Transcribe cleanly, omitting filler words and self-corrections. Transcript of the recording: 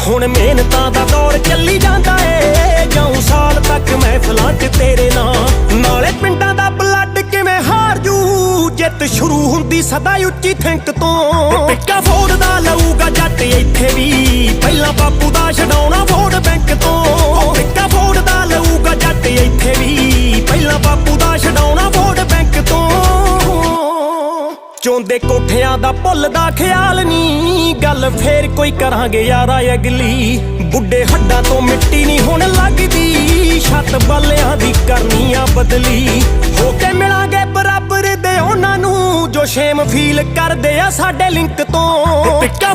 ਹੁਣ ਮਿਹਨਤਾਂ ਦਾ ਦੌਰ ਚੱਲੀ ਜਾਂਦਾ ਏ, ਜਾਊਂ ਸਾਲ ਤੱਕ ਮਹਿਫਲਾਂ 'ਚ ਤੇਰੇ ਨਾਂ। ਨਾਲੇ ਪਿੰਡਾਂ ਦਾ ਬਲੱਡ ਕਿਵੇਂ ਹਾਰ ਜੂ, ਜਿੱਤ ਸ਼ੁਰੂ ਹੁੰਦੀ ਸਦਾ ਉੱਚੀ ਥਿੰਕ ਤੋਂ। ਪਿੱਕਾ ਫੋੜਦਾ ਲਊਗਾ ਜੱਟ ਇੱਥੇ ਵੀ, ਪਹਿਲਾਂ ਬਾਪੂ ਦਾ ਛਡਾਉਣਾ ਵੋਟ ਬੈਂਕ ਤੋਂ। ਪਿੱਕਾ ਫੋੜਦਾ ਲਊਗਾ ਜੱਟ ਇੱਥੇ ਵੀ, ਪਹਿਲਾਂ ਬਾਪੂ ਦਾ ਛਡਾਉਣਾ ਵੋਟ ਬੈਂਕ ਤੋਂ। ਚੋਂਦੇ ਕੋਠਿਆਂ ਦਾ ਭੁੱਲਦਾ ਖਿਆਲ ਨੀ, ਗੱਲ ਫੇਰ ਕੋਈ ਕਰਾਂਗੇ ਯਾਰਾ ਅਗਲੀ। ਬੁੱਢੇ ਹੱਡਾਂ ਤੋਂ ਮਿੱਟੀ ਨਹੀਂ ਹੁਣ ਲੱਗਦੀ, ਛੱਤ ਬਾਲਿਆਂ ਦੀ ਕਰਨੀ ਆ ਬਦਲੀ। ਹੋ ਕੇ ਮਿਲਾਂਗੇ ਬਰਾਬਰ ਦੇ ਉਹਨਾਂ ਨੂੰ, ਜੋ ਸ਼ੇਮ ਫੀਲ ਕਰਦੇ ਆ ਸਾਡੇ ਲਿੰਕ ਤੋਂ। ਪਿੱਕਾ